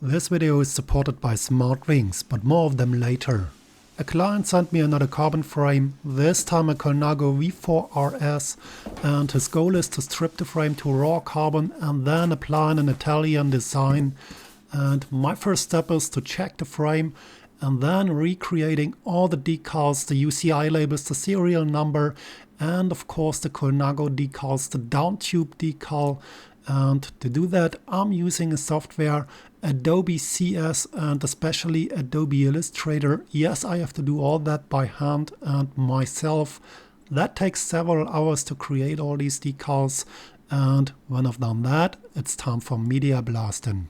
This video is supported by Smartwings, but more of them later. A client sent me another carbon frame, this time a Colnago V4Rs, and his goal is to strip the frame to raw carbon and then apply an Italian design. And my first step is to check the frame and then recreating all the decals, the UCI labels, the serial number, and of course the Colnago decals, the down tube decal. And to do that, I'm using a software, Adobe CS and especially Adobe Illustrator. Yes, I have to do all that by hand and myself. That takes several hours to create all these decals. And when I've done that, it's time for media blasting.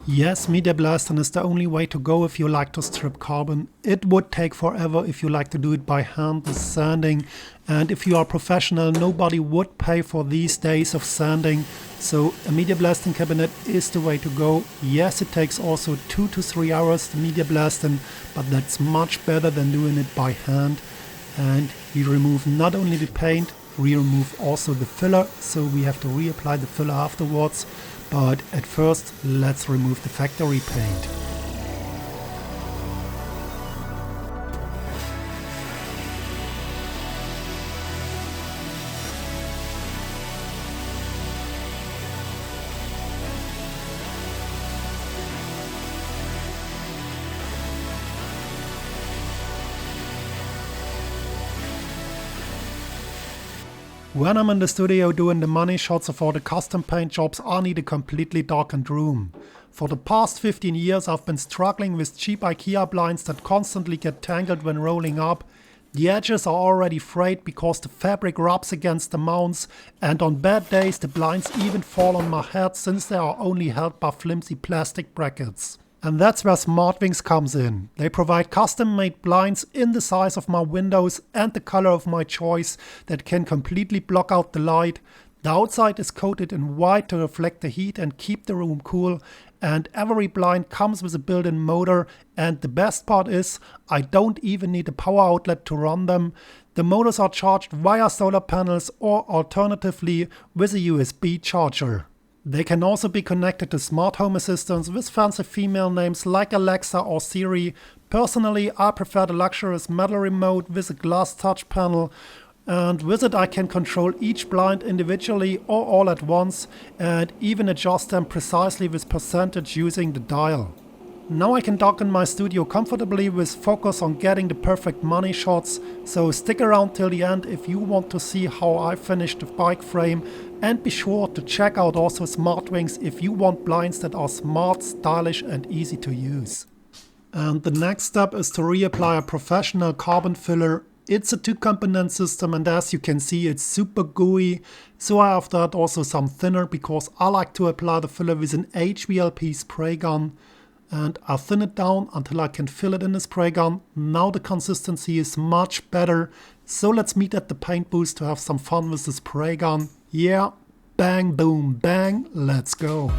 Yes, media blasting is the only way to go if you like to strip carbon. It would take forever if you like to do it by hand with sanding. And if you are professional, nobody would pay for these days of sanding. So a media blasting cabinet is the way to go. Yes, it takes also 2 to 3 hours to media blasting, but that's much better than doing it by hand. And we remove not only the paint, we remove also the filler. So we have to reapply the filler afterwards. But at first, let's remove the factory paint. When I'm in the studio doing the money shots of all the custom paint jobs, I need a completely darkened room. For the past 15 years I've been struggling with cheap IKEA blinds that constantly get tangled when rolling up. The edges are already frayed because the fabric rubs against the mounts, and on bad days the blinds even fall on my head since they are only held by flimsy plastic brackets. And that's where Smartwings comes in. They provide custom-made blinds in the size of my windows and the color of my choice that can completely block out the light. The outside is coated in white to reflect the heat and keep the room cool. And every blind comes with a built-in motor. And the best part is, I don't even need a power outlet to run them. The motors are charged via solar panels or alternatively with a USB charger. They can also be connected to smart home assistants with fancy female names like Alexa or Siri. Personally, I prefer the luxurious metal remote with a glass touch panel, and with it I can control each blind individually or all at once and even adjust them precisely with percentage using the dial. Now I can darken my studio comfortably with focus on getting the perfect money shots, so stick around till the end if you want to see how I finished the bike frame, and be sure to check out also Smartwings if you want blinds that are smart, stylish and easy to use. And the next step is to reapply a professional carbon filler. It's a 2-component system and as you can see it's super gooey, so I have to add also some thinner because I like to apply the filler with an HVLP spray gun. And I thin it down until I can fill it in the spray gun. Now the consistency is much better. So let's meet at the paint booth to have some fun with the spray gun. Yeah, bang, boom, bang, let's go.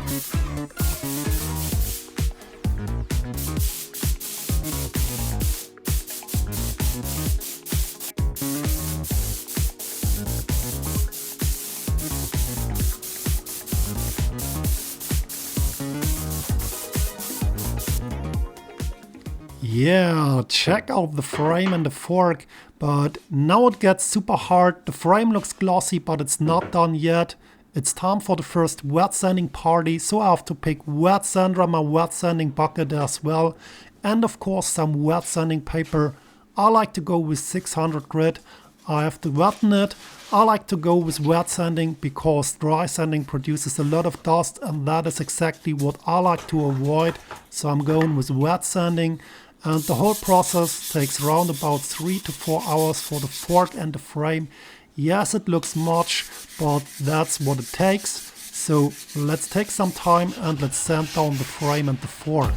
Yeah, check out the frame and the fork, but now it gets super hard. The frame looks glossy, but it's not done yet. It's time for the first wet sanding party, so I have to pick wet sander on my wet sanding bucket as well. And of course some wet sanding paper. I like to go with 600 grit. I have to wetten it. I like to go with wet sanding because dry sanding produces a lot of dust and that is exactly what I like to avoid. So I'm going with wet sanding. And the whole process takes around about 3 to 4 hours for the fork and the frame. Yes, it looks much, but that's what it takes. So let's take some time and let's sand down the frame and the fork.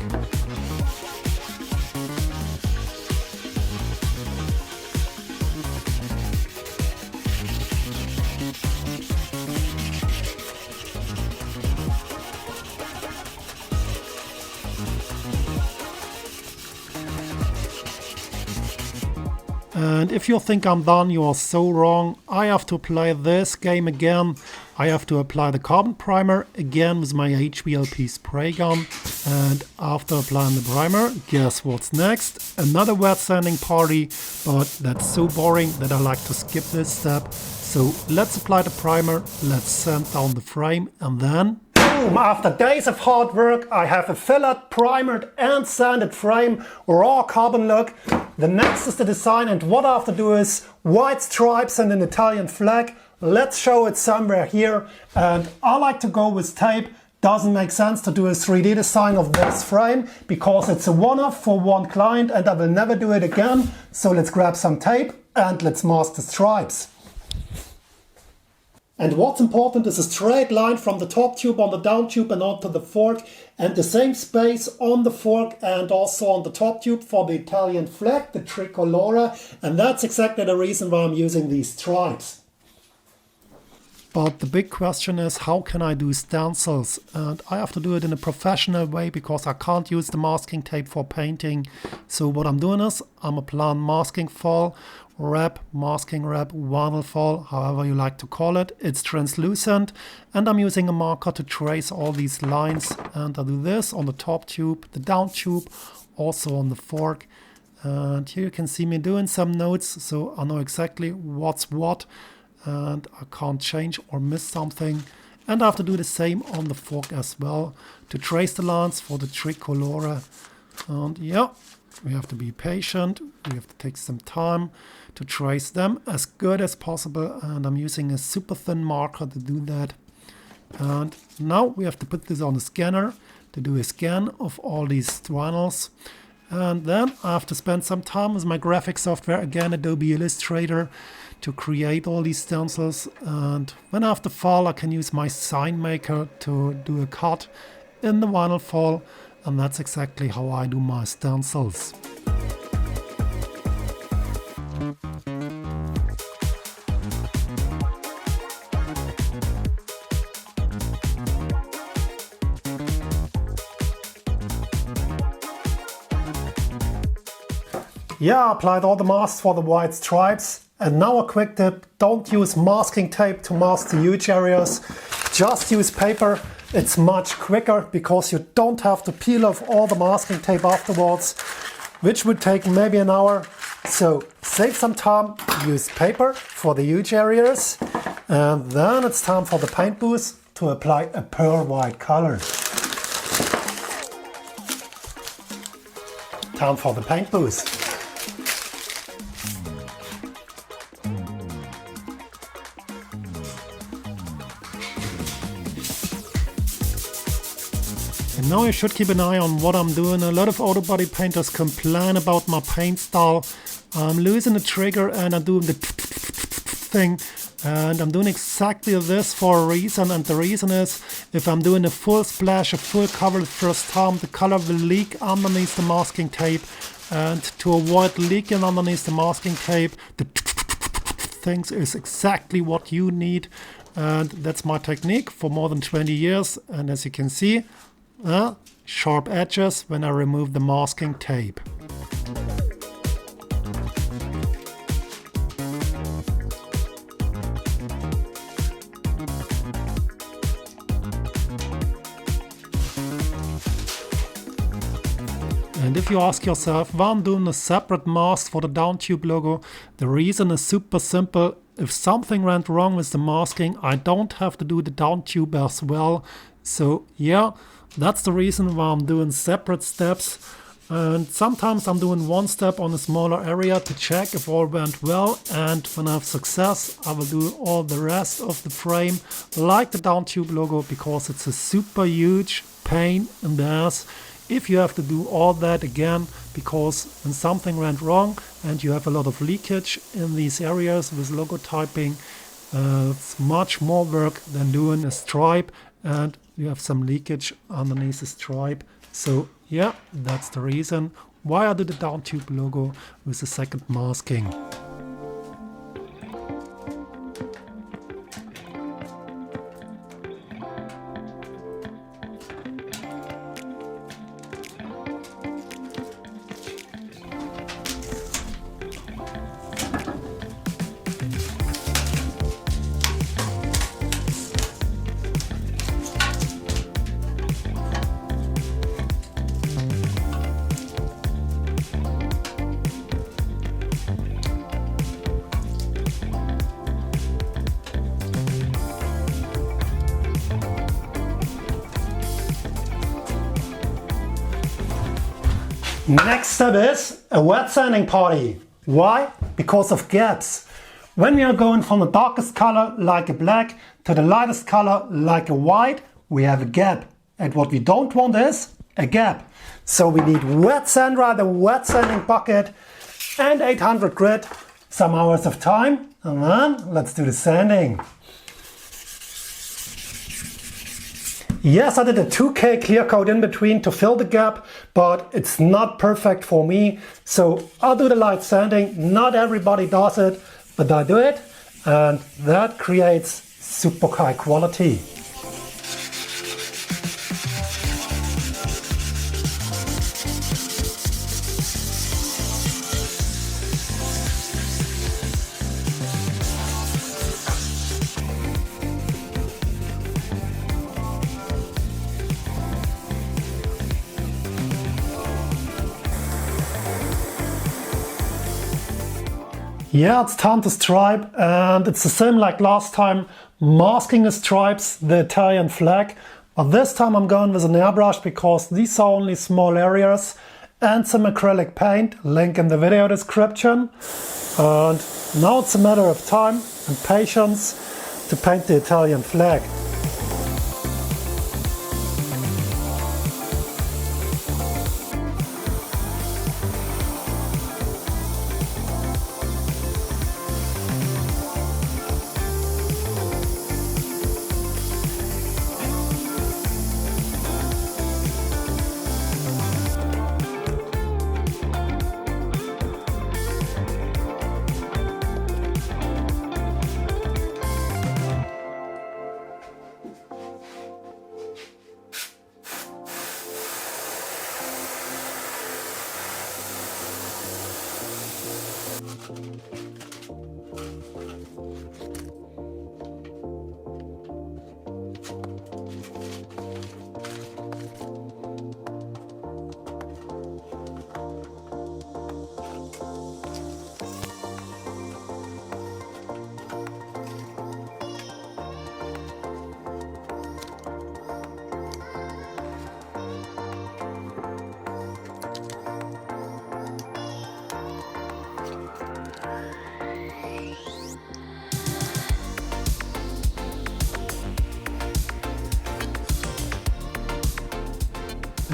And if you think I'm done, you are so wrong. I have to play this game again. I have to apply the carbon primer again with my HVLP spray gun. And after applying the primer, guess what's next? Another wet sanding party, but that's so boring that I like to skip this step. So let's apply the primer, let's sand down the frame, and then boom! After days of hard work, I have a fillered, primered and sanded frame, raw carbon look. The next is the design, and what I have to do is white stripes and an Italian flag. Let's show it somewhere here, and I like to go with tape. Doesn't make sense to do a 3D design of this frame because it's a one-off for one client and I will never do it again. So let's grab some tape and let's mask the stripes. And what's important is a straight line from the top tube on the down tube and onto the fork, and the same space on the fork and also on the top tube for the Italian flag, the tricolore, and that's exactly the reason why I'm using these stripes. But the big question is, how can I do stencils? And I have to do it in a professional way because I can't use the masking tape for painting. So what I'm doing is, I'm applying masking foil, masking wrap, vinyl foil, however you like to call it. It's translucent, and I'm using a marker to trace all these lines. And I do this on the top tube, the down tube, also on the fork. And here you can see me doing some notes, so I know exactly what's what. And I can't change or miss something. And I have to do the same on the fork as well to trace the lines for the tricolore. And yeah, we have to be patient. We have to take some time to trace them as good as possible. And I'm using a super thin marker to do that. And now we have to put this on the scanner to do a scan of all these vinyls. And then I have to spend some time with my graphic software, again Adobe Illustrator, to create all these stencils. And when I have the file, I can use my sign maker to do a cut in the vinyl file, and that's exactly how I do my stencils. Yeah, I applied all the masks for the white stripes. And now a quick tip, don't use masking tape to mask the huge areas. Just use paper. It's much quicker because you don't have to peel off all the masking tape afterwards, which would take maybe an hour. So save some time, use paper for the huge areas. And then it's time for the paint booth to apply a pearl white color. Time for the paint booth. And now you should keep an eye on what I'm doing. A lot of auto body painters complain about my paint style. I'm losing the trigger and I'm doing the thing. And I'm doing exactly this for a reason. And the reason is, if I'm doing a full splash, a full cover the first time, the color will leak underneath the masking tape. And to avoid leaking underneath the masking tape, the things is exactly what you need. And that's my technique for more than 20 years. And as you can see, sharp edges when I remove the masking tape. And if you ask yourself why I'm doing a separate mask for the down tube logo, the reason is super simple. If something went wrong with the masking, I don't have to do the down tube as well. So yeah, that's the reason why I'm doing separate steps. And sometimes I'm doing one step on a smaller area to check if all went well, and when I have success I will do all the rest of the frame like the down tube logo, because it's a super huge pain in the ass if you have to do all that again, because when something went wrong and you have a lot of leakage in these areas with logo typing, it's much more work than doing a stripe and you have some leakage underneath the stripe. So yeah, that's the reason why I did the down tube logo with the second masking. Next step is a wet sanding party. Why? Because of gaps. When we are going from the darkest color like a black to the lightest color like a white, we have a gap. And what we don't want is a gap. So we need wet sand rider, wet sanding bucket and 800 grit, some hours of time, and then let's do the sanding. Yes, I did a 2K clear coat in between to fill the gap, but it's not perfect for me. So I'll do the light sanding. Not everybody does it, but I do it, and that creates super high quality. Yeah, it's time to stripe, and it's the same like last time, masking the stripes, the Italian flag. But this time I'm going with an airbrush because these are only small areas, and some acrylic paint, link in the video description. And now it's a matter of time and patience to paint the Italian flag.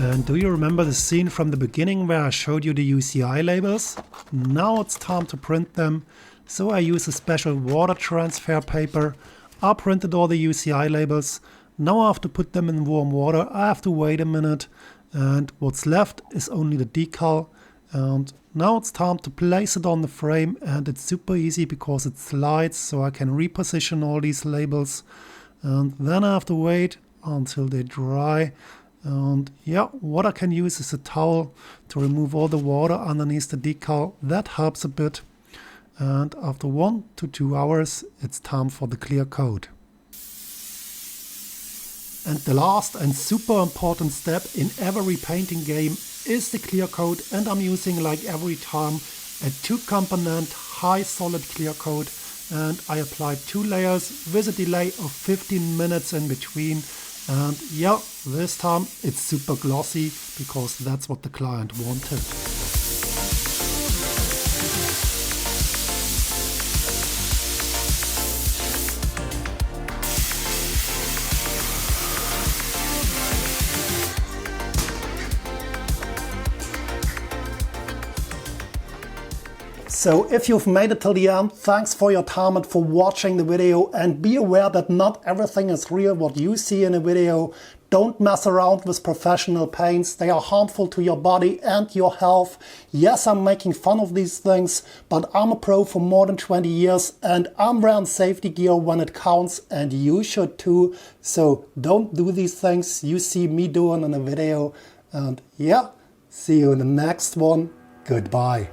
And do you remember the scene from the beginning where I showed you the UCI labels? Now it's time to print them. So I use a special water transfer paper. I printed all the UCI labels. Now I have to put them in warm water. I have to wait a minute. And what's left is only the decal. And now it's time to place it on the frame. And it's super easy because it slides, so I can reposition all these labels. And then I have to wait until they dry. And yeah, what I can use is a towel to remove all the water underneath the decal. That helps a bit. And after 1 to 2 hours, it's time for the clear coat. And the last and super important step in every painting game is the clear coat. And I'm using, like every time, a 2-component high solid clear coat. And I applied 2 layers with a delay of 15 minutes in between. And yeah, this time it's super glossy because that's what the client wanted. So if you've made it till the end, thanks for your time and for watching the video, and be aware that not everything is real what you see in a video. Don't mess around with professional paints. They are harmful to your body and your health. Yes, I'm making fun of these things, but I'm a pro for more than 20 years and I'm wearing safety gear when it counts, and you should too. So don't do these things you see me doing in a video. And yeah, see you in the next one. Goodbye.